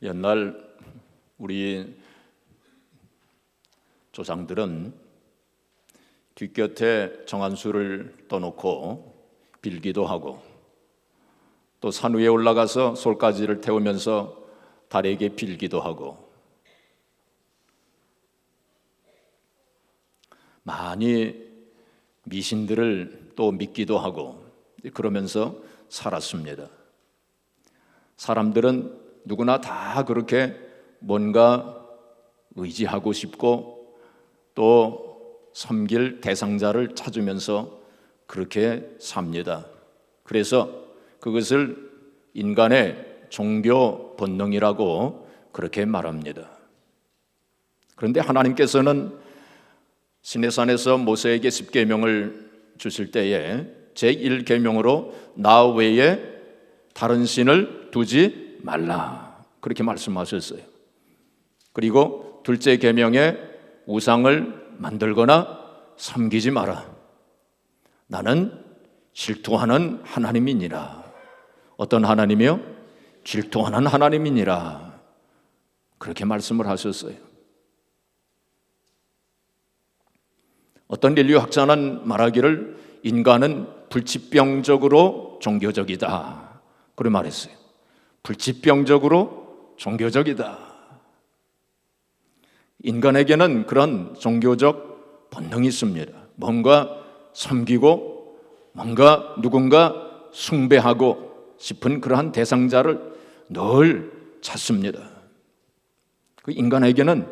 옛날 우리 조상들은 뒷곁에 정한수를 떠놓고 빌기도 하고 또 산 위에 올라가서 솔가지를 태우면서 달에게 빌기도 하고 많이 미신들을 또 믿기도 하고 그러면서 살았습니다. 사람들은 누구나 다 그렇게 뭔가 의지하고 싶고 또 섬길 대상자를 찾으면서 그렇게 삽니다. 그래서 그것을 인간의 종교 본능이라고 그렇게 말합니다. 그런데 하나님께서는 시내산에서 모세에게 십계명을 주실 때에 제1계명으로 나 외에 다른 신을 두지 말라 그렇게 말씀하셨어요. 그리고 둘째 계명에 우상을 만들거나 섬기지 마라. 나는 질투하는 하나님이니라. 어떤 하나님이요? 질투하는 하나님이니라. 그렇게 말씀을 하셨어요. 어떤 인류학자는 말하기를 인간은 불치병적으로 종교적이다. 그렇게 말했어요. 불치병적으로 종교적이다. 인간에게는 그런 종교적 본능이 있습니다. 뭔가 섬기고 뭔가 누군가 숭배하고 싶은 그러한 대상자를 늘 찾습니다. 그 인간에게는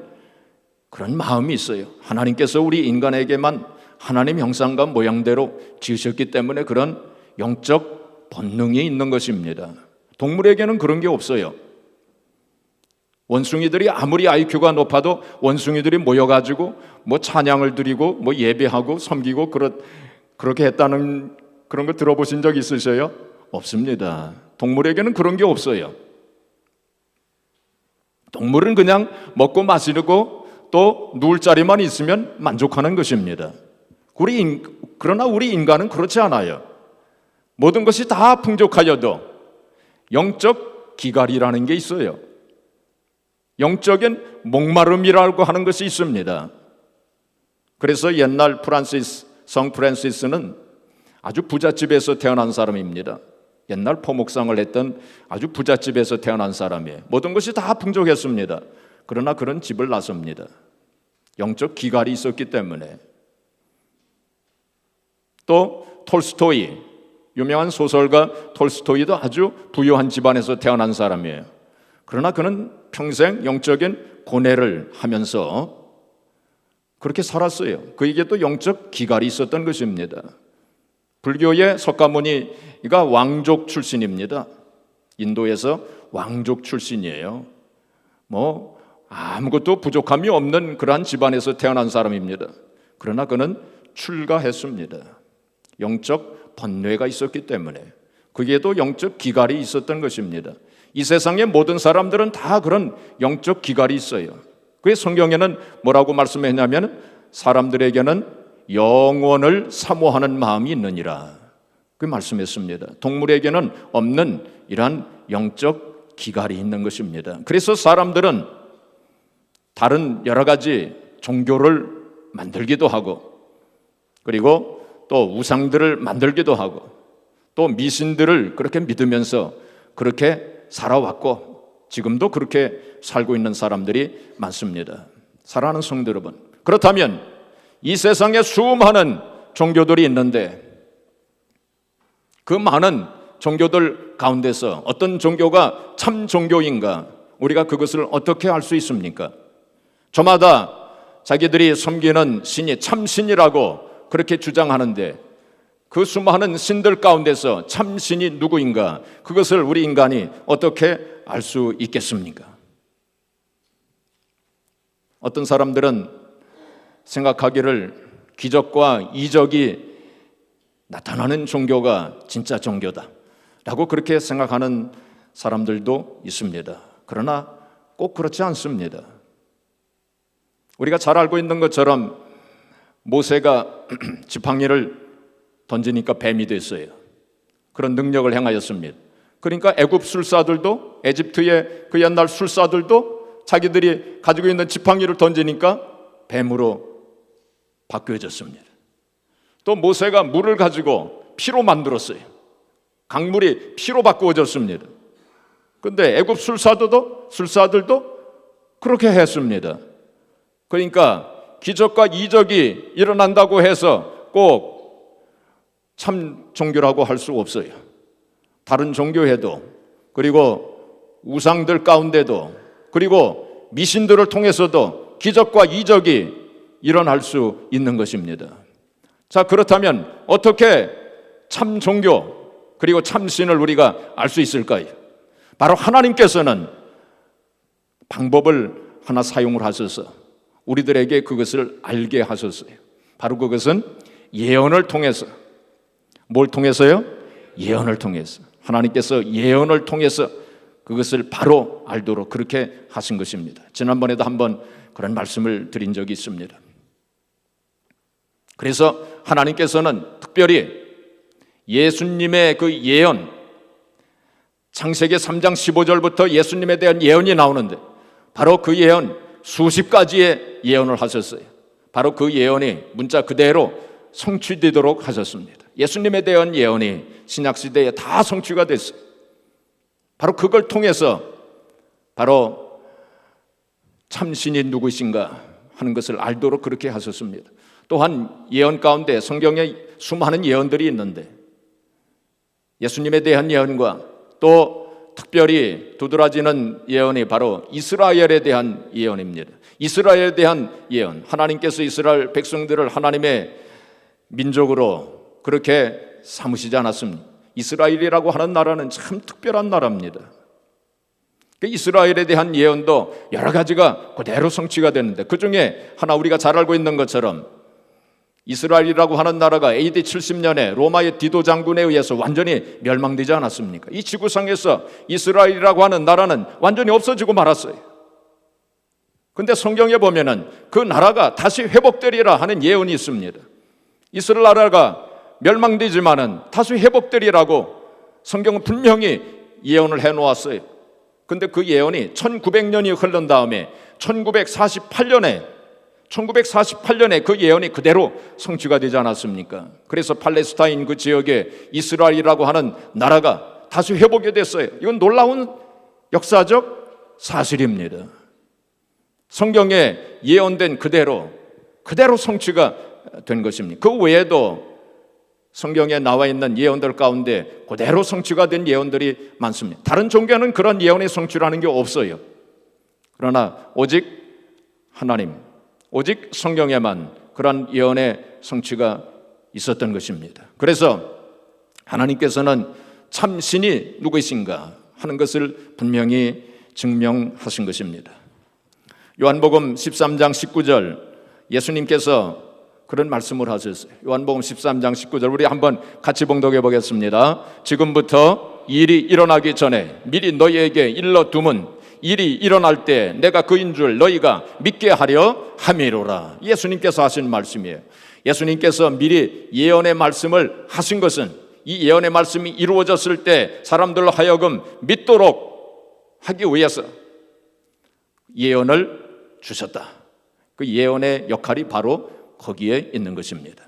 그런 마음이 있어요. 하나님께서 우리 인간에게만 하나님 형상과 모양대로 지으셨기 때문에 그런 영적 본능이 있는 것입니다. 동물에게는 그런 게 없어요. 원숭이들이 아무리 IQ가 높아도 원숭이들이 모여가지고 뭐 찬양을 드리고 뭐 예배하고 섬기고 그렇게 했다는 그런 거 들어보신 적 있으세요? 없습니다. 동물에게는 그런 게 없어요. 동물은 그냥 먹고 마시고 또 누울 자리만 있으면 만족하는 것입니다. 그러나 우리 인간은 그렇지 않아요. 모든 것이 다 풍족하여도 영적 기갈이라는 게 있어요. 영적인 목마름이라고 하는 것이 있습니다. 그래서 옛날 성 프란시스는 아주 부잣집에서 태어난 사람입니다. 옛날 포목상을 했던 아주 부잣집에서 태어난 사람이에요. 모든 것이 다 풍족했습니다. 그러나 그런 집을 나섭니다. 영적 기갈이 있었기 때문에. 또 톨스토이, 유명한 소설가 톨스토이도 아주 부유한 집안에서 태어난 사람이에요. 그러나 그는 평생 영적인 고뇌를 하면서 그렇게 살았어요. 그에게 또 영적 기갈이 있었던 것입니다. 불교의 석가모니가 왕족 출신입니다. 인도에서 왕족 출신이에요. 뭐 아무것도 부족함이 없는 그러한 집안에서 태어난 사람입니다. 그러나 그는 출가했습니다. 영적 번뇌가 있었기 때문에 그게도 영적 기갈이 있었던 것입니다. 이 세상의 모든 사람들은 다 그런 영적 기갈이 있어요. 그래서 성경에는 뭐라고 말씀했냐면 사람들에게는 영원을 사모하는 마음이 있느니라 그 말씀했습니다. 동물에게는 없는 이러한 영적 기갈이 있는 것입니다. 그래서 사람들은 다른 여러 가지 종교를 만들기도 하고 그리고 또 우상들을 만들기도 하고 또 미신들을 그렇게 믿으면서 그렇게 살아왔고 지금도 그렇게 살고 있는 사람들이 많습니다. 사랑하는 성도 여러분, 그렇다면 이 세상에 수많은 종교들이 있는데 그 많은 종교들 가운데서 어떤 종교가 참 종교인가? 우리가 그것을 어떻게 알 수 있습니까? 저마다 자기들이 섬기는 신이 참신이라고 그렇게 주장하는데 그 수많은 신들 가운데서 참신이 누구인가? 그것을 우리 인간이 어떻게 알 수 있겠습니까? 어떤 사람들은 생각하기를 기적과 이적이 나타나는 종교가 진짜 종교다 라고 그렇게 생각하는 사람들도 있습니다. 그러나 꼭 그렇지 않습니다. 우리가 잘 알고 있는 것처럼 모세가 지팡이를 던지니까 뱀이 됐어요. 그런 능력을 행하였습니다. 그러니까 애굽 술사들도, 에집트의 그 옛날 술사들도 자기들이 가지고 있는 지팡이를 던지니까 뱀으로 바뀌어졌습니다. 또 모세가 물을 가지고 피로 만들었어요. 강물이 피로 바꾸어졌습니다. 그런데 애굽 술사들도 그렇게 했습니다. 그러니까 기적과 이적이 일어난다고 해서 꼭 참 종교라고 할 수 없어요. 다른 종교에도, 그리고 우상들 가운데도, 그리고 미신들을 통해서도 기적과 이적이 일어날 수 있는 것입니다. 자, 그렇다면 어떻게 참 종교 그리고 참 신을 우리가 알 수 있을까요? 바로 하나님께서는 방법을 하나 사용을 하셔서 우리들에게 그것을 알게 하셨어요. 바로 그것은 예언을 통해서. 뭘 통해서요? 예언을 통해서. 하나님께서 예언을 통해서 그것을 바로 알도록 그렇게 하신 것입니다. 지난번에도 한번 그런 말씀을 드린 적이 있습니다. 그래서 하나님께서는 특별히 예수님의 그 예언, 창세기 3장 15절부터 예수님에 대한 예언이 나오는데 바로 그 예언 수십 가지의 예언을 하셨어요. 바로 그 예언이 문자 그대로 성취되도록 하셨습니다. 예수님에 대한 예언이 신약시대에 다 성취가 됐어요. 바로 그걸 통해서 바로 참신이 누구신가 하는 것을 알도록 그렇게 하셨습니다. 또한 예언 가운데 성경에 수많은 예언들이 있는데 예수님에 대한 예언과 또 특별히 두드러지는 예언이 바로 이스라엘에 대한 예언입니다. 이스라엘에 대한 예언, 하나님께서 이스라엘 백성들을 하나님의 민족으로 그렇게 삼으시지 않았습니까? 이스라엘이라고 하는 나라는 참 특별한 나라입니다. 이스라엘에 대한 예언도 여러 가지가 그대로 성취가 되는데 그 중에 하나 우리가 잘 알고 있는 것처럼 이스라엘이라고 하는 나라가 AD 70년에 로마의 디도 장군에 의해서 완전히 멸망되지 않았습니까? 이 지구상에서 이스라엘이라고 하는 나라는 완전히 없어지고 말았어요. 그런데 성경에 보면은 그 나라가 다시 회복되리라 하는 예언이 있습니다. 이스라엘 나라가 멸망되지만은 다시 회복되리라고 성경은 분명히 예언을 해놓았어요. 근데 그 예언이 1900년이 흐른 다음에 1948년에 그 예언이 그대로 성취가 되지 않았습니까? 그래서 팔레스타인 그 지역에 이스라엘이라고 하는 나라가 다시 회복이 됐어요. 이건 놀라운 역사적 사실입니다. 성경에 예언된 그대로 성취가 된 것입니다. 그 외에도 성경에 나와 있는 예언들 가운데 그대로 성취가 된 예언들이 많습니다. 다른 종교는 그런 예언의 성취라는 게 없어요. 그러나 오직 하나님, 오직 성경에만 그런 예언의 성취가 있었던 것입니다. 그래서 하나님께서는 참 신이 누구이신가 하는 것을 분명히 증명하신 것입니다. 요한복음 13장 19절 예수님께서 그런 말씀을 하셨어요. 요한복음 13장 19절 우리 한번 같이 봉독해 보겠습니다. 지금부터 일이 일어나기 전에 미리 너희에게 일러두면 일이 일어날 때 내가 그인 줄 너희가 믿게 하려 함이로라. 예수님께서 하신 말씀이에요. 예수님께서 미리 예언의 말씀을 하신 것은 이 예언의 말씀이 이루어졌을 때 사람들로 하여금 믿도록 하기 위해서 예언을 주셨다. 그 예언의 역할이 바로 거기에 있는 것입니다.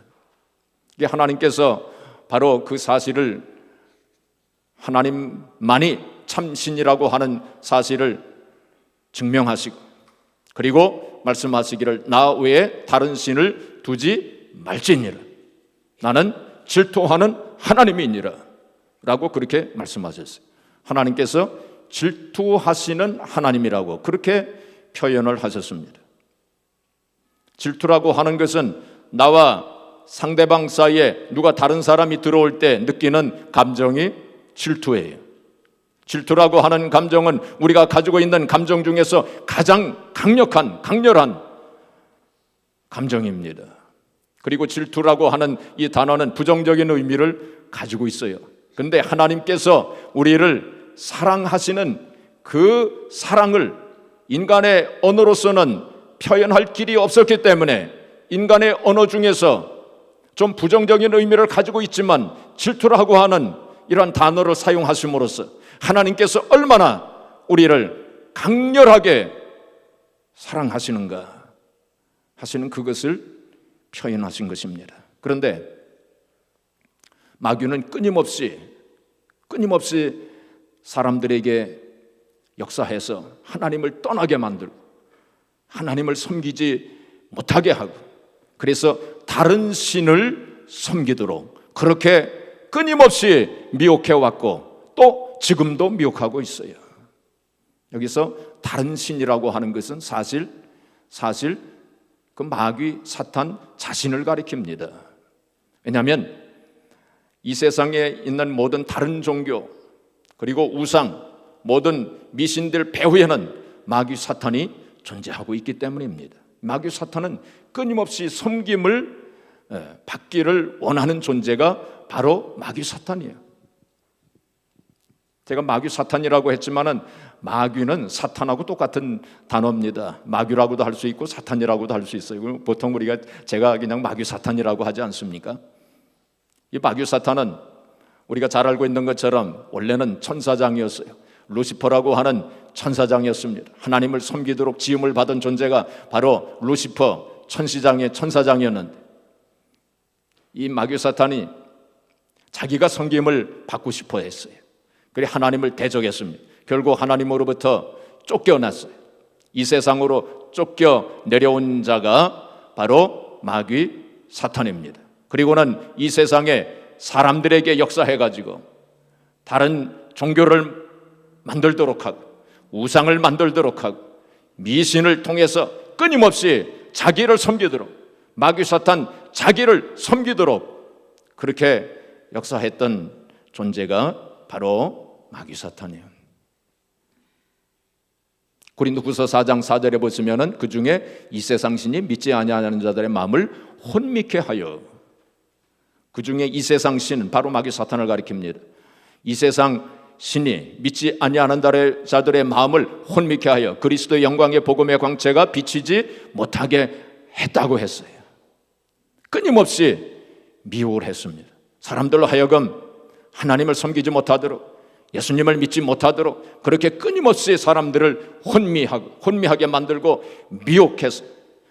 하나님께서 바로 그 사실을 하나님만이 참신이라고 하는 사실을 증명하시고 그리고 말씀하시기를 나 외에 다른 신을 두지 말지니라. 나는 질투하는 하나님이니라 라고 그렇게 말씀하셨어요. 하나님께서 질투하시는 하나님이라고 그렇게 표현을 하셨습니다. 질투라고 하는 것은 나와 상대방 사이에 누가 다른 사람이 들어올 때 느끼는 감정이 질투예요. 질투라고 하는 감정은 우리가 가지고 있는 감정 중에서 가장 강렬한 감정입니다. 그리고 질투라고 하는 이 단어는 부정적인 의미를 가지고 있어요. 그런데 하나님께서 우리를 사랑하시는 그 사랑을 인간의 언어로서는 표현할 길이 없었기 때문에 인간의 언어 중에서 좀 부정적인 의미를 가지고 있지만 질투라고 하는 이러한 단어를 사용하심으로써 하나님께서 얼마나 우리를 강렬하게 사랑하시는가 하시는 그것을 표현하신 것입니다. 그런데 마귀는 끊임없이 사람들에게 역사해서 하나님을 떠나게 만들고 하나님을 섬기지 못하게 하고, 그래서 다른 신을 섬기도록 그렇게 끊임없이 미혹해 왔고 또 지금도 미혹하고 있어요. 여기서 다른 신이라고 하는 것은 사실 그 마귀 사탄 자신을 가리킵니다. 왜냐하면 이 세상에 있는 모든 다른 종교 그리고 우상, 모든 미신들 배후에는 마귀 사탄이 존재하고 있기 때문입니다. 마귀 사탄은 끊임없이 섬김을 받기를 원하는 존재가 바로 마귀 사탄이에요. 제가 마귀 사탄이라고 했지만은 마귀는 사탄하고 똑같은 단어입니다. 마귀라고도 할 수 있고 사탄이라고도 할 수 있어요. 보통 제가 그냥 마귀 사탄이라고 하지 않습니까? 이 마귀 사탄은 우리가 잘 알고 있는 것처럼 원래는 천사장이었어요. 루시퍼라고 하는 천사장이었습니다. 하나님을 섬기도록 지음을 받은 존재가 바로 루시퍼 천사장이었는데, 이 마귀 사탄이 자기가 섬김을 받고 싶어 했어요. 그래 하나님을 대적했습니다. 결국 하나님으로부터 쫓겨났어요. 이 세상으로 쫓겨 내려온 자가 바로 마귀 사탄입니다. 그리고는 이 세상에 사람들에게 역사해가지고 다른 종교를 만들도록 하고 우상을 만들도록 하고 미신을 통해서 끊임없이 자기를 섬기도록, 마귀 사탄 자기를 섬기도록 그렇게 역사했던 존재가 바로 마귀 사탄이에요. 고린도후서 4장 4절에 보시면은 그 중에 이 세상 신이 믿지 아니하는 자들의 마음을 혼미케 하여, 그 중에 이 세상 신은 바로 마귀 사탄을 가리킵니다. 이 세상 신이 믿지 아니하는 자들의 마음을 혼미케 하여 그리스도의 영광의 복음의 광채가 비치지 못하게 했다고 했어요. 끊임없이 미혹을 했습니다. 사람들로 하여금 하나님을 섬기지 못하도록, 예수님을 믿지 못하도록 그렇게 끊임없이 사람들을 혼미하게 만들고 미혹해서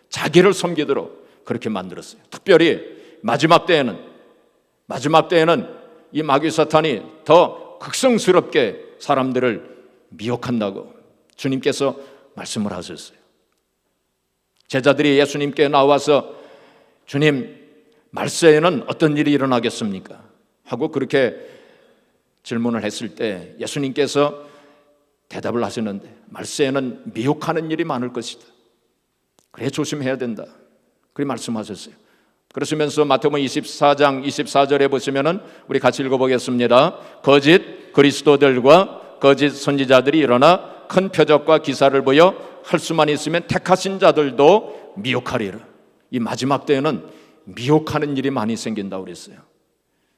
자기를 섬기도록 그렇게 만들었어요. 특별히 마지막 때에는 이 마귀 사탄이 더 극성스럽게 사람들을 미혹한다고 주님께서 말씀을 하셨어요. 제자들이 예수님께 나와서 주님, 말세에는 어떤 일이 일어나겠습니까? 하고 그렇게 질문을 했을 때 예수님께서 대답을 하셨는데, 말세에는 미혹하는 일이 많을 것이다. 그래 조심해야 된다. 그렇게 말씀하셨어요. 그러시면서 마태복음 24장 24절에 보시면은 우리 같이 읽어보겠습니다. 거짓 그리스도들과 거짓 선지자들이 일어나 큰 표적과 기사를 보여 할 수만 있으면 택하신 자들도 미혹하리라. 이 마지막 때에는 미혹하는 일이 많이 생긴다고 그랬어요.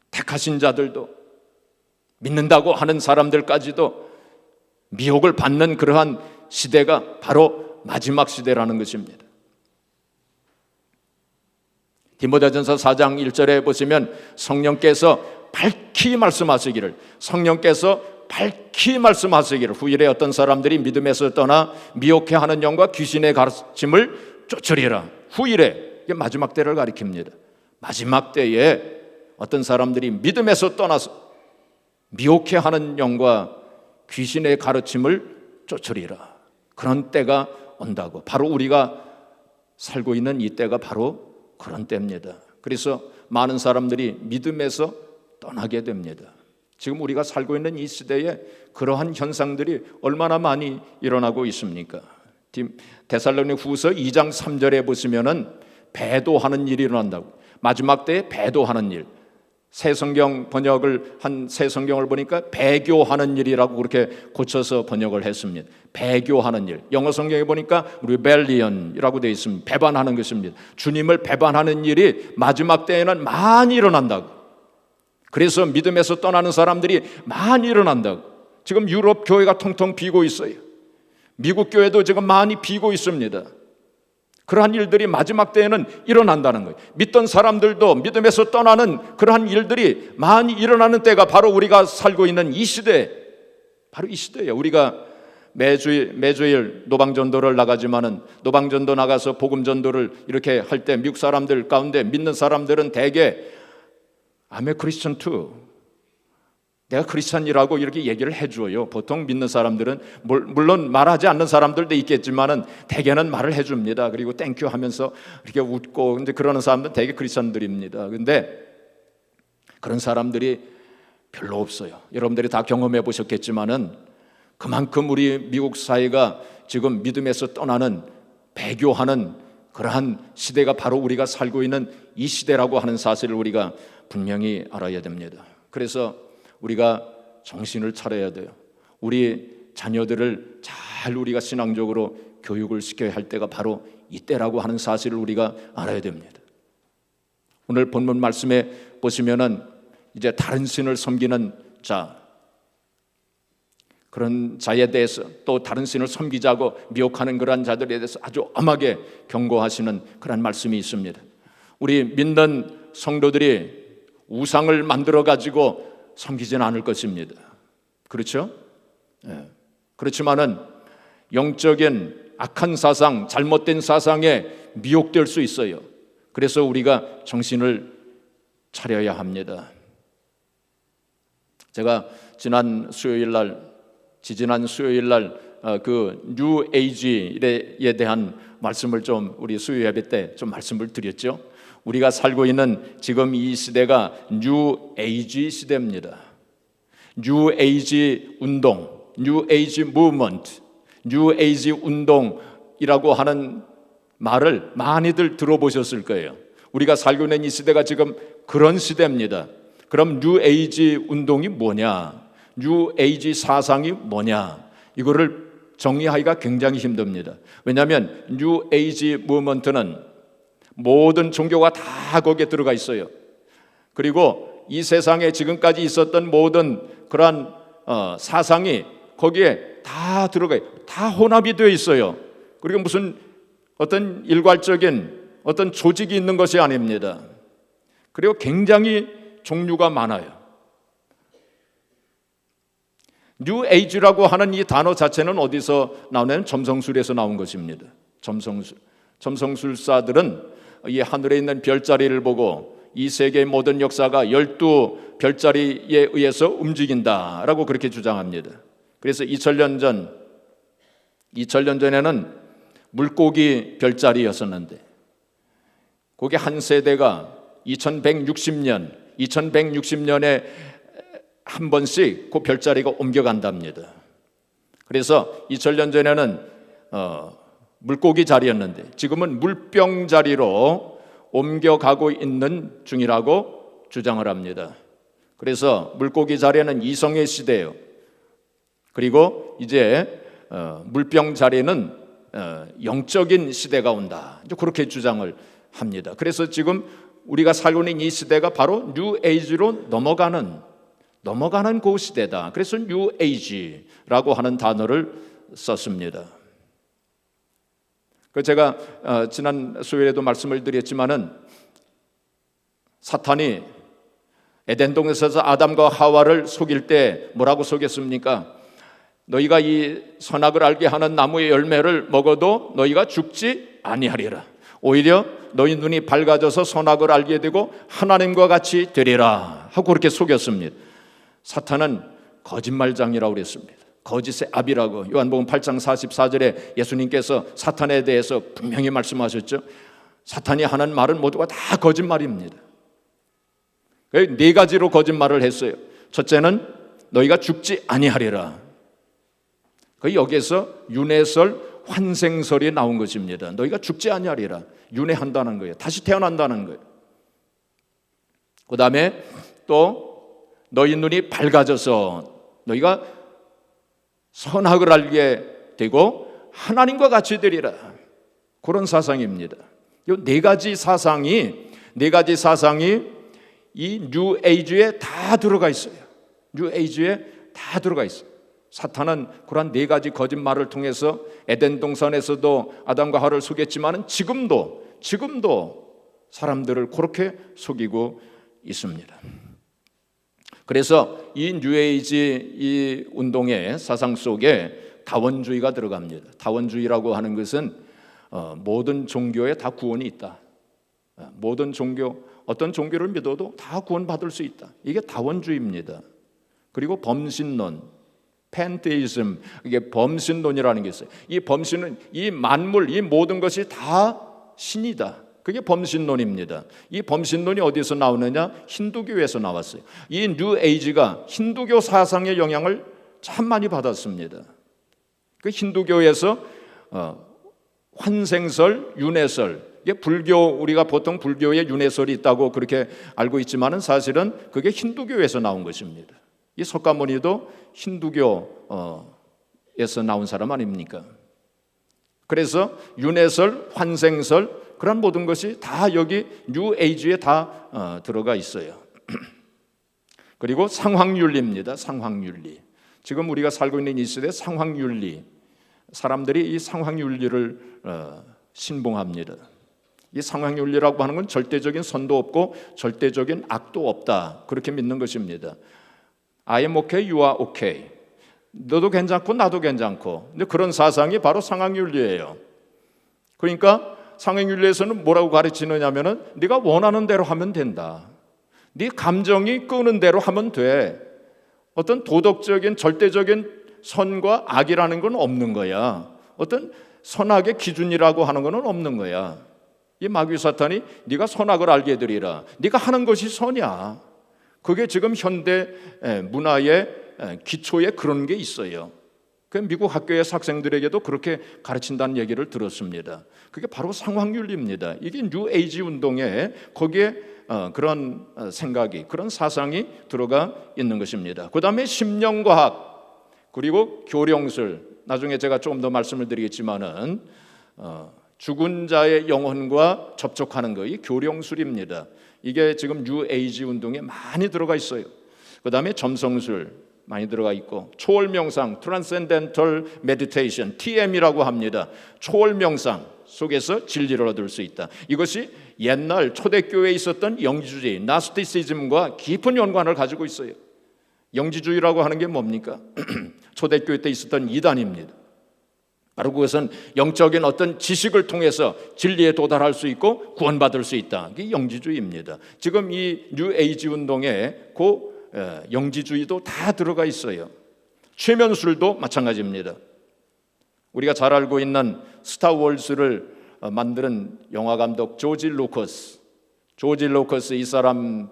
택하신 자들도, 믿는다고 하는 사람들까지도 미혹을 받는 그러한 시대가 바로 마지막 시대라는 것입니다. 디모데전서 4장 1절에 보시면 성령께서 밝히 말씀하시기를 후일에 어떤 사람들이 믿음에서 떠나 미혹해하는 영과 귀신의 가르침을 쫓으리라. 후일에, 이게 마지막 때를 가리킵니다. 마지막 때에 어떤 사람들이 믿음에서 떠나서 미혹해하는 영과 귀신의 가르침을 쫓으리라. 그런 때가 온다고. 바로 우리가 살고 있는 이 때가 바로 그런 때입니다. 그래서 많은 사람들이 믿음에서 떠나게 됩니다. 지금 우리가 살고 있는 이 시대에 그러한 현상들이 얼마나 많이 일어나고 있습니까? 데살로니가후서 2장 3절에 보시면은 배도하는 일이 일어난다고. 마지막 때에 배도하는 일. 새 성경을 보니까 배교하는 일이라고 그렇게 고쳐서 번역을 했습니다. 배교하는 일. 영어 성경에 보니까 rebellion이라고 되어 있습니다. 배반하는 것입니다. 주님을 배반하는 일이 마지막 때에는 많이 일어난다고. 그래서 믿음에서 떠나는 사람들이 많이 일어난다고. 지금 유럽 교회가 통통 비고 있어요. 미국 교회도 지금 많이 비고 있습니다. 그러한 일들이 마지막 때에는 일어난다는 거예요. 믿던 사람들도 믿음에서 떠나는 그러한 일들이 많이 일어나는 때가 바로 우리가 살고 있는 이 시대, 바로 이 시대예요. 우리가 매주일 노방전도를 나가지만은 노방전도 나가서 복음전도를 이렇게 할 때 미국 사람들 가운데 믿는 사람들은 대개 I'm a Christian too. 내가 크리스찬이라고 이렇게 얘기를 해줘요. 보통 믿는 사람들은 물론 말하지 않는 사람들도 있겠지만은 대개는 말을 해줍니다. 그리고 땡큐 하면서 이렇게 웃고 근데 그러는 사람들은 대개 크리스찬들입니다. 근데 그런 사람들이 별로 없어요. 여러분들이 다 경험해 보셨겠지만은 그만큼 우리 미국 사회가 지금 믿음에서 떠나는 배교하는 그러한 시대가 바로 우리가 살고 있는 이 시대라고 하는 사실을 우리가 분명히 알아야 됩니다. 그래서 우리가 정신을 차려야 돼요. 우리 자녀들을 잘 우리가 신앙적으로 교육을 시켜야 할 때가 바로 이때라고 하는 사실을 우리가 알아야 됩니다. 오늘 본문 말씀에 보시면은 이제 다른 신을 섬기는 자, 그런 자에 대해서 또 다른 신을 섬기자고 미혹하는 그러한 자들에 대해서 아주 엄하게 경고하시는 그런 말씀이 있습니다. 우리 믿는 성도들이 우상을 만들어 가지고 섬기지는 않을 것입니다. 그렇죠? 네. 그렇지만은 영적인 악한 사상, 잘못된 사상에 미혹될 수 있어요. 그래서 우리가 정신을 차려야 합니다. 제가 지지난 수요일 날 그 뉴 에이지에 대한 말씀을 좀 우리 수요 예배 때 좀 말씀을 드렸죠. 우리가 살고 있는 지금 이 시대가 뉴 에이지 시대입니다. 뉴 에이지 운동, 뉴 에이지 무브먼트, 뉴 에이지 운동이라고 하는 말을 많이들 들어보셨을 거예요. 우리가 살고 있는 이 시대가 지금 그런 시대입니다. 그럼 뉴 에이지 운동이 뭐냐? 뉴 에이지 사상이 뭐냐? 이거를 정리하기가 굉장히 힘듭니다. 왜냐하면 뉴 에이지 무브먼트는 모든 종교가 다 거기에 들어가 있어요. 그리고 이 세상에 지금까지 있었던 모든 그러한 사상이 거기에 다 들어가요. 다 혼합이 되어 있어요. 그리고 무슨 어떤 일괄적인 어떤 조직이 있는 것이 아닙니다. 그리고 굉장히 종류가 많아요. 뉴 에이지라고 하는 이 단어 자체는 어디서 나오냐면 점성술에서 나온 것입니다. 점성술사들은 이 하늘에 있는 별자리를 보고 이 세계의 모든 역사가 12별자리에 의해서 움직인다라고 그렇게 주장합니다. 그래서 2000년 전에는 물고기 별자리였었는데 거기 한 세대가 2160년에 한 번씩 그 별자리가 옮겨간답니다. 그래서 2000년 전에는 물고기 자리였는데 지금은 물병 자리로 옮겨가고 있는 중이라고 주장을 합니다. 그래서 물고기 자리는 이성의 시대예요. 그리고 이제 물병 자리는 영적인 시대가 온다. 그렇게 주장을 합니다. 그래서 지금 우리가 살고 있는 이 시대가 바로 뉴 에이지로 넘어가는 그 시대다. 그래서 뉴 에이지라고 하는 단어를 썼습니다. 제가 지난 수요일에도 말씀을 드렸지만은 사탄이 에덴동에서 아담과 하와를 속일 때 뭐라고 속였습니까? 너희가 이 선악을 알게 하는 나무의 열매를 먹어도 너희가 죽지 아니하리라. 오히려 너희 눈이 밝아져서 선악을 알게 되고 하나님과 같이 되리라 하고 그렇게 속였습니다. 사탄은 거짓말장이라고 그랬습니다. 거짓의 아비라고 요한복음 8장 44절에 예수님께서 사탄에 대해서 분명히 말씀하셨죠. 사탄이 하는 말은 모두가 다 거짓말입니다. 네 가지로 거짓말을 했어요. 첫째는 너희가 죽지 아니하리라. 여기에서 윤회설, 환생설이 나온 것입니다. 너희가 죽지 아니하리라. 윤회한다는 거예요. 다시 태어난다는 거예요. 그 다음에 또 너희 눈이 밝아져서 너희가 선악을 알게 되고 하나님과 같이 되리라. 그런 사상입니다. 이 네 가지 사상이 이 뉴 에이지에 다 들어가 있어요. 뉴 에이지에 다 들어가 있어요. 사탄은 그런 네 가지 거짓말을 통해서 에덴 동산에서도 아담과 하와를 속였지만 지금도 사람들을 그렇게 속이고 있습니다. 그래서 이 뉴에이지 이 운동의 사상 속에 다원주의가 들어갑니다. 다원주의라고 하는 것은 모든 종교에 다 구원이 있다. 모든 종교, 어떤 종교를 믿어도 다 구원받을 수 있다. 이게 다원주의입니다. 그리고 범신론, 팬테이즘, 이게 범신론이라는 게 있어요. 이 범신은 이 만물, 이 모든 것이 다 신이다. 그게 범신론입니다. 이 범신론이 어디서 나오느냐? 힌두교에서 나왔어요. 이 뉴에이지가 힌두교 사상의 영향을 참 많이 받았습니다. 그 힌두교에서 환생설, 윤회설, 이게 불교, 우리가 보통 불교에 윤회설이 있다고 그렇게 알고 있지만은 사실은 그게 힌두교에서 나온 것입니다. 이 석가모니도 힌두교에서 나온 사람 아닙니까? 그래서 윤회설, 환생설, 그런 모든 것이 다 여기 뉴에이지에 다 들어가 있어요. 그리고 상황윤리입니다. 상황윤리. 지금 우리가 살고 있는 이 시대 상황윤리, 사람들이 이 상황윤리를 신봉합니다. 이 상황윤리라고 하는 건 절대적인 선도 없고 절대적인 악도 없다, 그렇게 믿는 것입니다. I am okay, you are okay. 너도 괜찮고 나도 괜찮고. 근데 그런 사상이 바로 상황윤리예요. 그러니까 상황윤리에서는 뭐라고 가르치느냐면은 네가 원하는 대로 하면 된다. 네 감정이 끄는 대로 하면 돼. 어떤 도덕적인 절대적인 선과 악이라는 건 없는 거야. 어떤 선악의 기준이라고 하는 건 없는 거야. 이 마귀 사탄이 네가 선악을 알게 되리라. 네가 하는 것이 선이야. 그게 지금 현대 문화의 기초에 그런 게 있어요. 그 미국 학교의 학생들에게도 그렇게 가르친다는 얘기를 들었습니다. 그게 바로 상황윤리입니다. 이게 뉴에이지 운동에 거기에 그런 생각이, 그런 사상이 들어가 있는 것입니다. 그 다음에 심령과학, 그리고 교령술. 나중에 제가 조금 더 말씀을 드리겠지만은 죽은 자의 영혼과 접촉하는 거, 이 교령술입니다. 이게 지금 뉴에이지 운동에 많이 들어가 있어요. 그 다음에 점성술 많이 들어가 있고, 초월명상, Transcendental Meditation, TM이라고 합니다. 초월명상 속에서 진리를 얻을 수 있다. 이것이 옛날 초대교회에 있었던 영지주의, 나스티시즘과 깊은 연관을 가지고 있어요. 영지주의라고 하는 게 뭡니까? 초대교회 때 있었던 이단입니다. 바로 그것은 영적인 어떤 지식을 통해서 진리에 도달할 수 있고 구원받을 수 있다. 이게 영지주의입니다. 지금 이 뉴에이지 운동에 그 영지주의도 다 들어가 있어요. 최면술도 마찬가지입니다. 우리가 잘 알고 있는 스타워즈를 만드는 영화감독 조지 루커스 이 사람이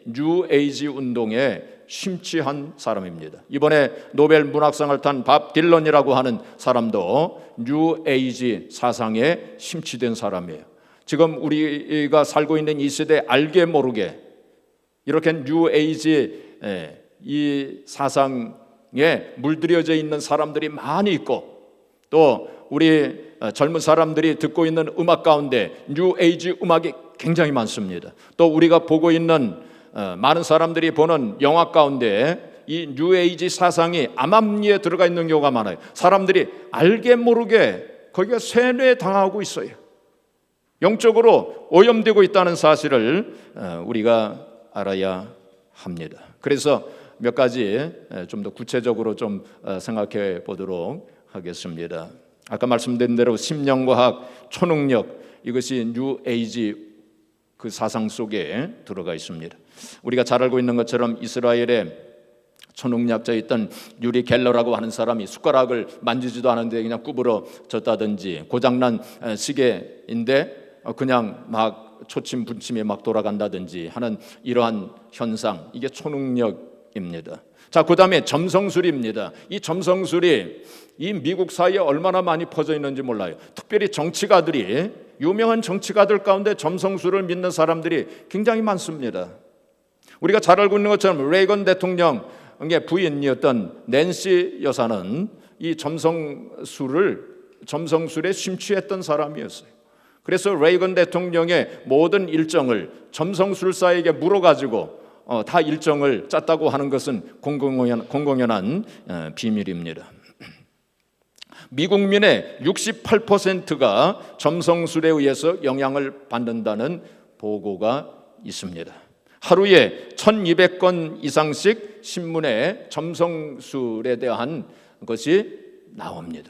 뉴에이지 운동에 심취한 사람입니다. 이번에 노벨 문학상을 탄 밥 딜런이라고 하는 사람도 뉴에이지 사상에 심취된 사람이에요. 지금 우리가 살고 있는 이 시대에 알게 모르게 이렇게 뉴에이지 이 사상에 물들여져 있는 사람들이 많이 있고, 또 우리 젊은 사람들이 듣고 있는 음악 가운데 뉴에이지 음악이 굉장히 많습니다. 또 우리가 보고 있는 많은 사람들이 보는 영화 가운데 이 뉴에이지 사상이 암암리에 들어가 있는 경우가 많아요. 사람들이 알게 모르게 거기가 세뇌당하고 있어요. 영적으로 오염되고 있다는 사실을 우리가 알아야 합니다. 그래서 몇 가지 좀 더 구체적으로 좀 생각해 보도록 하겠습니다. 아까 말씀드린 대로 심령과학, 초능력, 이것이 뉴에이지 그 사상 속에 들어가 있습니다. 우리가 잘 알고 있는 것처럼 이스라엘의 초능력자였던 유리 갤러라고 하는 사람이 숟가락을 만지지도 않았는데 그냥 구부러졌다든지, 고장난 시계인데 그냥 막 초침 분침이 막 돌아간다든지 하는 이러한 현상, 이게 초능력입니다. 자, 그 다음에 점성술입니다. 이 점성술이 이 미국 사이에 얼마나 많이 퍼져 있는지 몰라요. 특별히 정치가들이, 유명한 정치가들 가운데 점성술을 믿는 사람들이 굉장히 많습니다. 우리가 잘 알고 있는 것처럼 레이건 대통령의 부인이었던 낸시 여사는 이 점성술에 심취했던 사람이었어요. 그래서 레이건 대통령의 모든 일정을 점성술사에게 물어가지고 다 일정을 짰다고 하는 것은 공공연한 비밀입니다. 미국민의 68%가 점성술에 의해서 영향을 받는다는 보고가 있습니다. 하루에 1200건 이상씩 신문에 점성술에 대한 것이 나옵니다.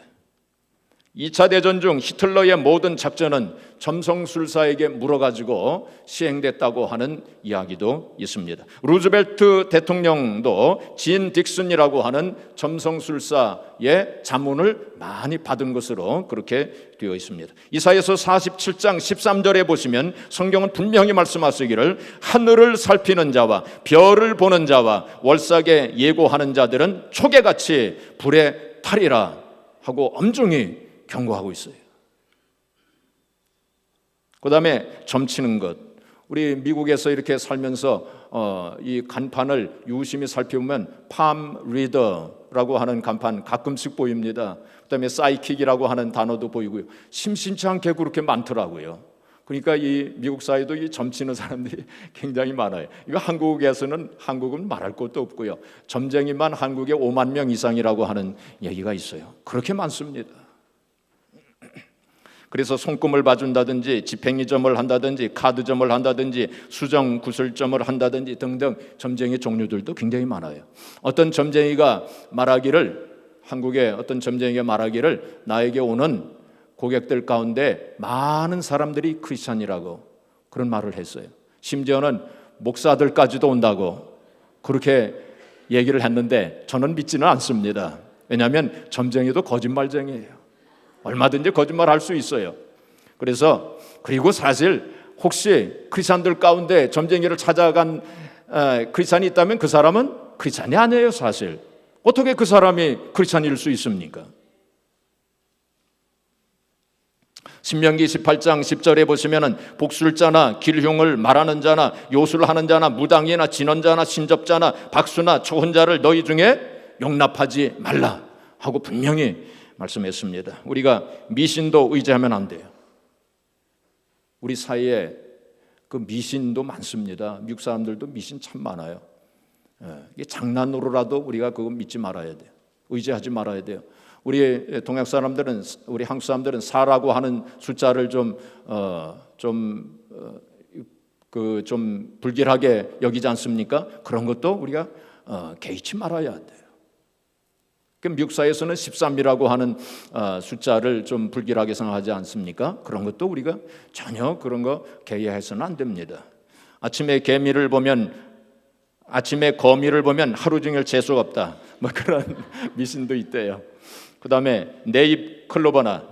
2차 대전 중 히틀러의 모든 작전은 점성술사에게 물어가지고 시행됐다고 하는 이야기도 있습니다. 루즈벨트 대통령도 진 딕슨이라고 하는 점성술사의 자문을 많이 받은 것으로 그렇게 되어 있습니다. 이사야서 47장 13절에 보시면 성경은 분명히 말씀하시기를 하늘을 살피는 자와 별을 보는 자와 월삭에 예고하는 자들은 초계같이 불에 타리라 하고 엄중히 경고하고 있어요. 그 다음에 점치는 것. 우리 미국에서 이렇게 살면서 이 간판을 유심히 살펴보면 팜 리더라고 하는 간판 가끔씩 보입니다. 그 다음에 사이킥이라고 하는 단어도 보이고요. 심심치 않게 그렇게 많더라고요. 그러니까 이 미국 사회도 이 점치는 사람들이 굉장히 많아요. 이거 한국은 말할 것도 없고요. 점쟁이만 한국에 5만 명 이상이라고 하는 얘기가 있어요. 그렇게 많습니다. 그래서 손금을 봐준다든지 집행이점을 한다든지 카드점을 한다든지 수정 구슬점을 한다든지 등등 점쟁이 종류들도 굉장히 많아요. 어떤 점쟁이가 말하기를 한국의 어떤 점쟁이가 말하기를 나에게 오는 고객들 가운데 많은 사람들이 크리스찬이라고 그런 말을 했어요. 심지어는 목사들까지도 온다고 그렇게 얘기를 했는데 저는 믿지는 않습니다. 왜냐하면 점쟁이도 거짓말쟁이에요. 얼마든지 거짓말할 수 있어요. 그리고 사실 혹시 크리스찬들 가운데 점쟁이를 찾아간 크리스찬이 있다면 그 사람은 크리스찬이 아니에요. 사실 어떻게 그 사람이 크리스찬일 수 있습니까? 신명기 18장 10절에 보시면은 복술자나 길흉을 말하는 자나 요술을 하는 자나 무당이나 진언자나 신접자나 박수나 초혼자를 너희 중에 용납하지 말라 하고 분명히 말씀했습니다. 우리가 미신도 의지하면 안 돼요. 우리 사이에 그 미신도 많습니다. 미국 사람들도 미신 참 많아요. 이게 장난으로라도 우리가 그거 믿지 말아야 돼요. 의지하지 말아야 돼요. 우리 동양 사람들은, 우리 한국 사람들은 4라고 하는 숫자를 좀 불길하게 여기지 않습니까? 그런 것도 우리가 개의치 말아야 돼요. 미국 사회에서는 13이라고 하는 숫자를 좀 불길하게 생각하지 않습니까? 그런 것도 우리가 전혀 그런 거 개의해서는 안 됩니다. 아침에 거미를 보면 하루 종일 재수가 없다. 뭐 그런 미신도 있대요. 그 다음에 네잎 클로버나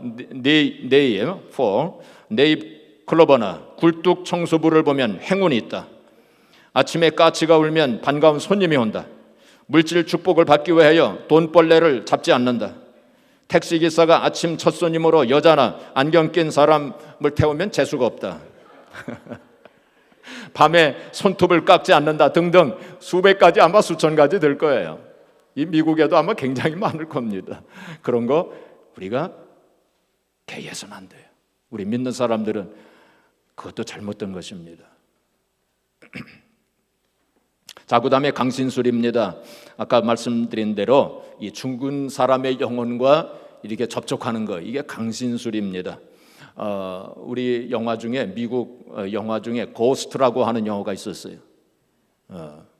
굴뚝 청소부를 보면 행운이 있다. 아침에 까치가 울면 반가운 손님이 온다. 물질 축복을 받기 위하여 돈벌레를 잡지 않는다. 택시기사가 아침 첫 손님으로 여자나 안경 낀 사람을 태우면 재수가 없다. 밤에 손톱을 깎지 않는다 등등 수백 가지 아마 수천 가지 될 거예요. 이 미국에도 아마 굉장히 많을 겁니다. 그런 거 우리가 개의해서는 안 돼요. 우리 믿는 사람들은 그것도 잘못된 것입니다. 자, 그 다음에 강신술입니다. 아까 말씀드린 대로 이 죽은 사람의 영혼과 이렇게 접촉하는 거, 이게 강신술입니다. 우리 영화 중에 미국 영화 중에 고스트라고 하는 영화가 있었어요.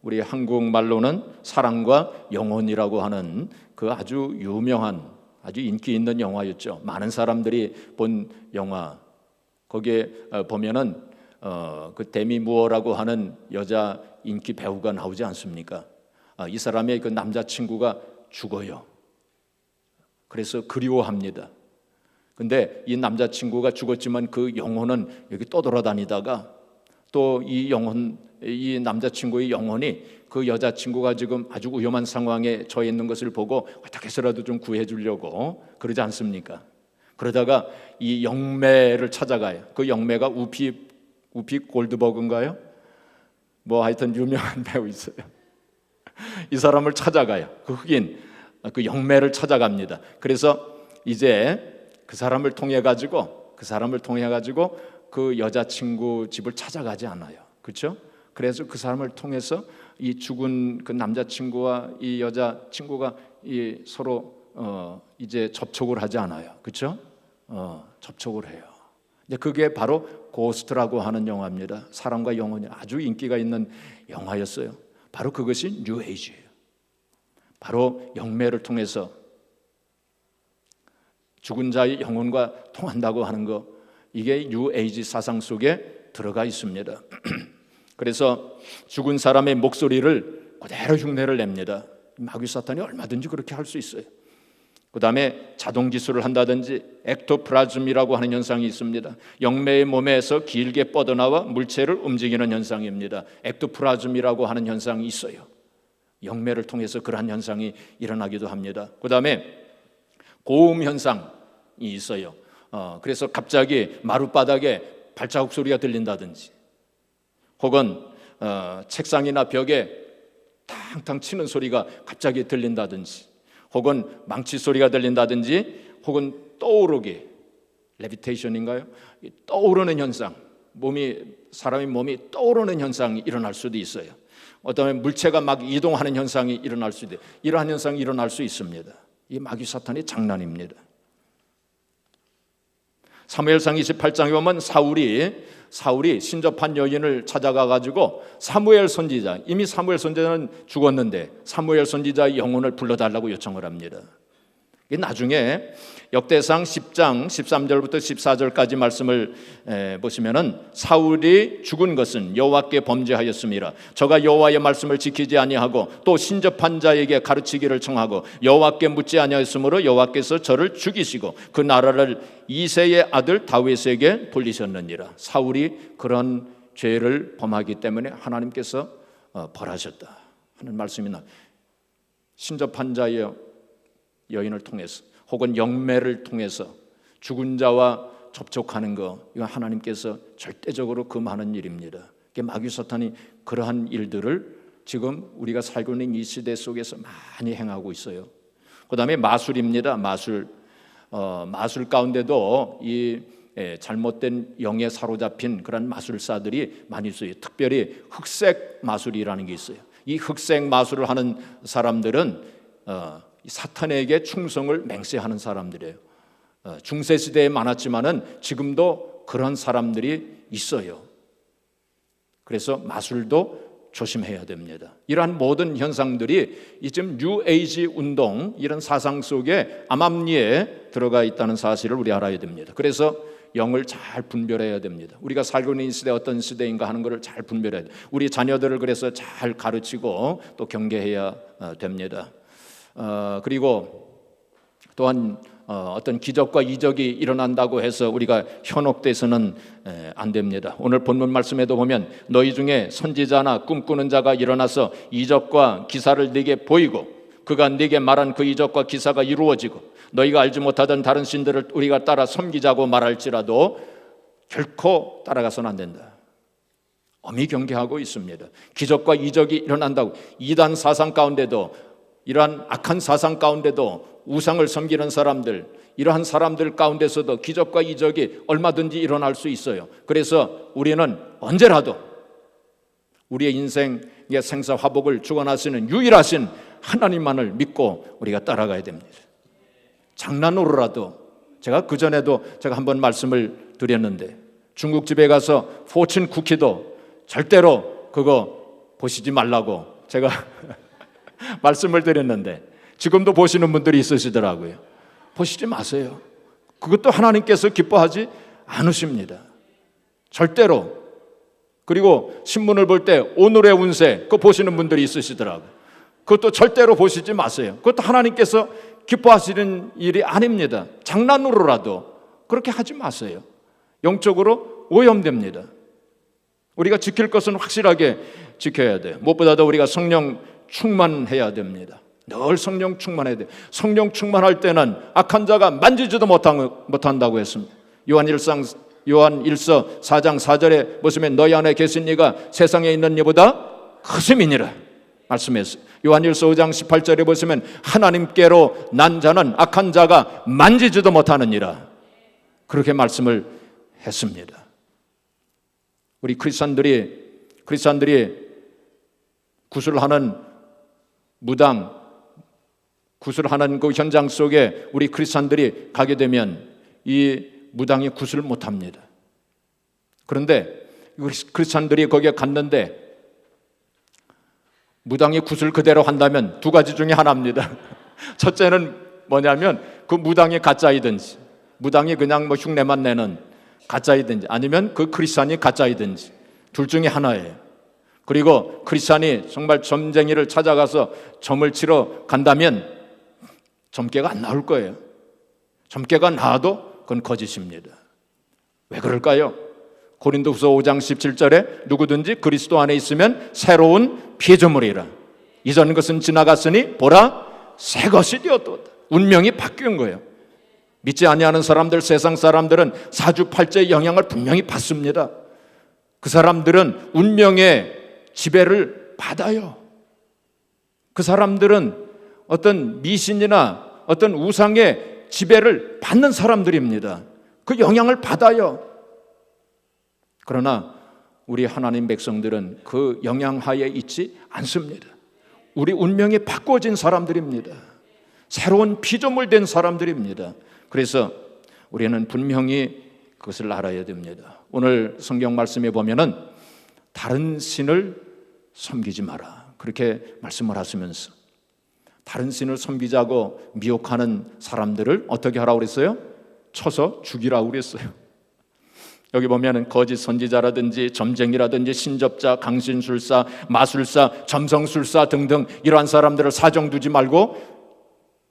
우리 한국말로는 사랑과 영혼이라고 하는 그 아주 유명한, 아주 인기 있는 영화였죠. 많은 사람들이 본 영화. 거기에 보면은 그 데미 무어라고 하는 여자 인기 배우가 나오지 않습니까? 이 사람의 그 남자친구가 죽어요. 그래서 그리워합니다. 근데 이 남자친구가 죽었지만 그 영혼은 여기 떠돌아다니다가 또 이 남자친구의 영혼이 그 여자친구가 지금 아주 위험한 상황에 처해 있는 것을 보고 어떻게 해서라도 좀 구해주려고 그러지 않습니까? 그러다가 이 영매를 찾아가요. 그 영매가 우피 골드버그인가요? 뭐 하여튼 유명한 배우 있어요. 이 사람을 찾아가요. 그 흑인 그 영매를 찾아갑니다. 그래서 이제 그 사람을 통해 가지고 그 여자친구 집을 찾아가지 않아요. 그렇죠? 그래서 그 사람을 통해서 이 죽은 그 남자친구와 이 여자친구가 서로 이제 접촉을 하지 않아요. 그렇죠? 접촉을 해요. 그게 바로 고스트라고 하는 영화입니다. 사람과 영혼이 아주 인기가 있는 영화였어요. 바로 그것이 뉴에이지예요. 바로 영매를 통해서 죽은 자의 영혼과 통한다고 하는 거, 이게 뉴에이지 사상 속에 들어가 있습니다. 그래서 죽은 사람의 목소리를 그대로 흉내를 냅니다. 마귀 사탄이 얼마든지 그렇게 할 수 있어요. 그 다음에 자동 기술을 한다든지 액토플라즘이라고 하는 현상이 있습니다. 영매의 몸에서 길게 뻗어나와 물체를 움직이는 현상입니다. 액토플라즘이라고 하는 현상이 있어요. 영매를 통해서 그러한 현상이 일어나기도 합니다. 그 다음에 고음 현상이 있어요. 그래서 갑자기 마룻바닥에 발자국 소리가 들린다든지, 혹은 책상이나 벽에 탕탕 치는 소리가 갑자기 들린다든지, 혹은 망치 소리가 들린다든지, 혹은 떠오르기, 레비테이션인가요? 떠오르는 현상, 사람의 몸이 떠오르는 현상이 일어날 수도 있어요. 어떤 물체가 막 이동하는 현상이 일어날 수도 있어요. 이러한 현상이 일어날 수 있습니다. 이 마귀 사탄의 장난입니다. 사무엘상 28장에 보면 사울이 신접한 여인을 찾아가 가지고 사무엘 선지자, 이미 사무엘 선지자는 죽었는데 사무엘 선지자의 영혼을 불러달라고 요청을 합니다. 나중에 역대상 10장 13절부터 14절까지 말씀을 보시면은 사울이 죽은 것은 여호와께 범죄하였음이라. 저가 여호와의 말씀을 지키지 아니하고 또 신접한 자에게 가르치기를 청하고 여호와께 묻지 아니하였으므로 여호와께서 저를 죽이시고 그 나라를 이새의 아들 다윗에게 돌리셨느니라. 사울이 그런 죄를 범하기 때문에 하나님께서 벌하셨다 하는 말씀이 나. 신접한 자의 여인을 통해서 혹은 영매를 통해서 죽은 자와 접촉하는 거, 이건 하나님께서 절대적으로 금하는 일입니다. 마귀 사탄이 그러한 일들을 지금 우리가 살고 있는 이 시대 속에서 많이 행하고 있어요. 그 다음에 마술입니다. 마술 가운데도 이 잘못된 영에 사로잡힌 그런 마술사들이 많이 있어요. 특별히 흑색 마술이라는 게 있어요. 이 흑색 마술을 하는 사람들은 사탄에게 충성을 맹세하는 사람들이에요. 중세시대에 많았지만은 지금도 그런 사람들이 있어요. 그래서 마술도 조심해야 됩니다. 이러한 모든 현상들이 지금 뉴에이지 운동, 이런 사상 속에 암암리에 들어가 있다는 사실을 우리 알아야 됩니다. 그래서 영을 잘 분별해야 됩니다. 우리가 살고 있는 이 시대 어떤 시대인가 하는 것을 잘 분별해야 돼요. 우리 자녀들을 그래서 잘 가르치고 또 경계해야 됩니다. 그리고 또한 어떤 기적과 이적이 일어난다고 해서 우리가 현혹돼서는 안 됩니다. 오늘 본문 말씀에도 보면 너희 중에 선지자나 꿈꾸는 자가 일어나서 이적과 기사를 네게 보이고 그가 네게 말한 그 이적과 기사가 이루어지고 너희가 알지 못하던 다른 신들을 우리가 따라 섬기자고 말할지라도 결코 따라가서는 안 된다. 엄히 경계하고 있습니다. 기적과 이적이 일어난다고 이단 사상 가운데도, 이러한 악한 사상 가운데도 우상을 섬기는 사람들, 이러한 사람들 가운데서도 기적과 이적이 얼마든지 일어날 수 있어요. 그래서 우리는 언제라도 우리의 인생의 생사화복을 주관하시는 유일하신 하나님만을 믿고 우리가 따라가야 됩니다. 장난으로라도, 제가 그전에도 제가 한번 말씀을 드렸는데 중국집에 가서 포춘 쿠키도 절대로 그거 보시지 말라고 제가 말씀을 드렸는데 지금도 보시는 분들이 있으시더라고요. 보시지 마세요. 그것도 하나님께서 기뻐하지 않으십니다. 절대로. 그리고 신문을 볼 때 오늘의 운세 그거 보시는 분들이 있으시더라고요. 그것도 절대로 보시지 마세요. 그것도 하나님께서 기뻐하시는 일이 아닙니다. 장난으로라도 그렇게 하지 마세요. 영적으로 오염됩니다. 우리가 지킬 것은 확실하게 지켜야 돼요. 무엇보다도 우리가 성령 충만해야 됩니다. 늘 성령 충만해야 돼요. 성령 충만할 때는 악한 자가 만지지도 못한다고 했습니다. 요한일서 4장 4절에 보시면 너희 안에 계신 이가 세상에 있는 이보다 크심이니라 말씀했어요. 요한일서 5장 18절에 보시면 하나님께로 난 자는 악한 자가 만지지도 못하느니라 그렇게 말씀을 했습니다. 우리 크리스찬들이 구술하는 무당, 구술하는 그 현장 속에 우리 크리스찬들이 가게 되면 이 무당이 구슬 못합니다. 그런데 크리스찬들이 거기에 갔는데 무당이 굿을 그대로 한다면 두 가지 중에 하나입니다. 첫째는 뭐냐면 그 무당이 가짜이든지, 무당이 그냥 뭐 흉내만 내는 가짜이든지, 아니면 그 크리스찬이 가짜이든지 둘 중에 하나예요. 그리고 크리스찬이 정말 점쟁이를 찾아가서 점을 치러 간다면 점괘가 안 나올 거예요. 점괘가 나와도 그건 거짓입니다. 왜 그럴까요? 고린도후서 5장 17절에 누구든지 그리스도 안에 있으면 새로운 피조물이라. 이전 것은 지나갔으니 보라 새 것이 되었도다. 운명이 바뀐 거예요. 믿지 아니하는 사람들, 세상 사람들은 사주팔자의 영향을 분명히 받습니다. 그 사람들은 운명의 지배를 받아요. 그 사람들은 어떤 미신이나 어떤 우상의 지배를 받는 사람들입니다. 그 영향을 받아요. 그러나 우리 하나님 백성들은 그 영향하에 있지 않습니다. 우리 운명이 바꿔진 사람들입니다. 새로운 피조물 된 사람들입니다. 그래서 우리는 분명히 그것을 알아야 됩니다. 오늘 성경 말씀에 보면은 다른 신을 섬기지 마라, 그렇게 말씀을 하시면서 다른 신을 섬기자고 미혹하는 사람들을 어떻게 하라고 그랬어요? 쳐서 죽이라고 그랬어요. 여기 보면은 거짓 선지자라든지 점쟁이라든지 신접자, 강신술사, 마술사, 점성술사 등등 이러한 사람들을 사정 두지 말고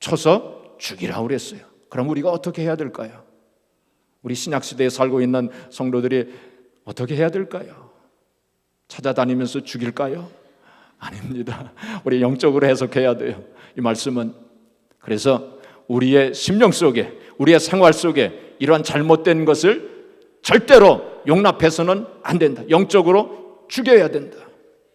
쳐서 죽이라고 그랬어요. 그럼 우리가 어떻게 해야 될까요? 우리 신약시대에 살고 있는 성도들이 어떻게 해야 될까요? 찾아다니면서 죽일까요? 아닙니다. 우리 영적으로 해석해야 돼요, 이 말씀은. 그래서 우리의 심령 속에, 우리의 생활 속에 이러한 잘못된 것을 절대로 용납해서는 안 된다. 영적으로 죽여야 된다.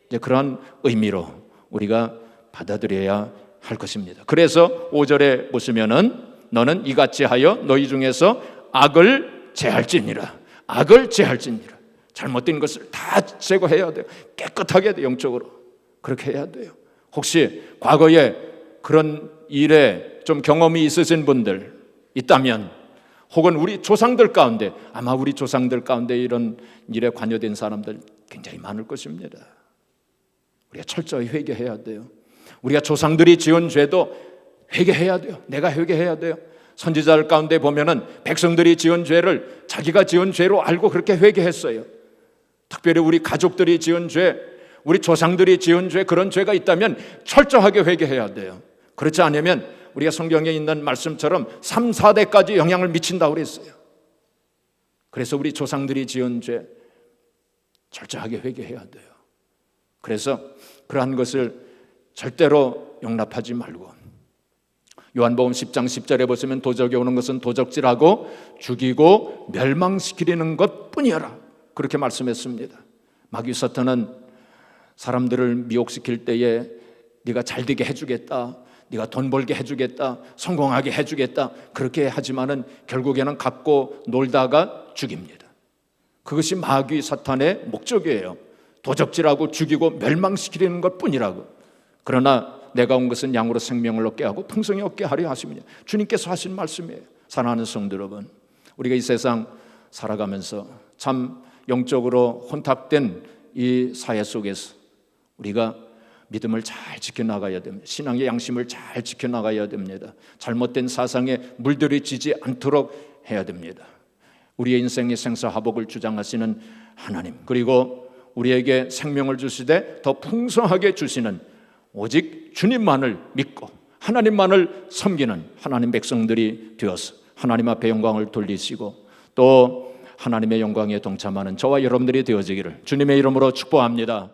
이제 그러한 의미로 우리가 받아들여야 할 것입니다. 그래서 5절에 보시면은 너는 이같이 하여 너희 중에서 악을 제할지니라. 악을 제할지니라. 잘못된 것을 다 제거해야 돼요. 깨끗하게 해야 돼요. 영적으로 그렇게 해야 돼요. 혹시 과거에 그런 일에 좀 경험이 있으신 분들 있다면, 혹은 우리 조상들 가운데, 아마 우리 조상들 가운데 이런 일에 관여된 사람들 굉장히 많을 것입니다. 우리가 철저히 회개해야 돼요. 우리가 조상들이 지은 죄도 회개해야 돼요. 내가 회개해야 돼요. 선지자들 가운데 보면은 백성들이 지은 죄를 자기가 지은 죄로 알고 그렇게 회개했어요. 특별히 우리 가족들이 지은 죄, 우리 조상들이 지은 죄, 그런 죄가 있다면 철저하게 회개해야 돼요. 그렇지 않으면 우리가 성경에 있는 말씀처럼 3, 4대까지 영향을 미친다고 그랬어요. 그래서 우리 조상들이 지은 죄 철저하게 회개해야 돼요. 그래서 그러한 것을 절대로 용납하지 말고, 요한복음 10장 10절에 보시면 도적이 오는 것은 도적질하고 죽이고 멸망시키려는 것뿐이라, 그렇게 말씀했습니다. 마귀 사탄은 사람들을 미혹시킬 때에 네가 잘되게 해주겠다, 네가 돈 벌게 해주겠다, 성공하게 해주겠다, 그렇게 하지만은 결국에는 갖고 놀다가 죽입니다. 그것이 마귀 사탄의 목적이에요. 도적질하고 죽이고 멸망시키려는 것뿐이라고. 그러나 내가 온 것은 양으로 생명을 얻게 하고 풍성히 얻게 하려 하십니다. 주님께서 하신 말씀이에요. 사랑하는 성도 여러분, 우리가 이 세상 살아가면서 참 영적으로 혼탁된 이 사회 속에서 우리가 믿음을 잘 지켜나가야 됩니다. 신앙의 양심을 잘 지켜나가야 됩니다. 잘못된 사상에 물들이지지 않도록 해야 됩니다. 우리의 인생의 생사화복을 주장하시는 하나님, 그리고 우리에게 생명을 주시되 더 풍성하게 주시는 오직 주님만을 믿고 하나님만을 섬기는 하나님 백성들이 되어서 하나님 앞에 영광을 돌리시고 또 하나님의 영광에 동참하는 저와 여러분들이 되어지기를 주님의 이름으로 축복합니다.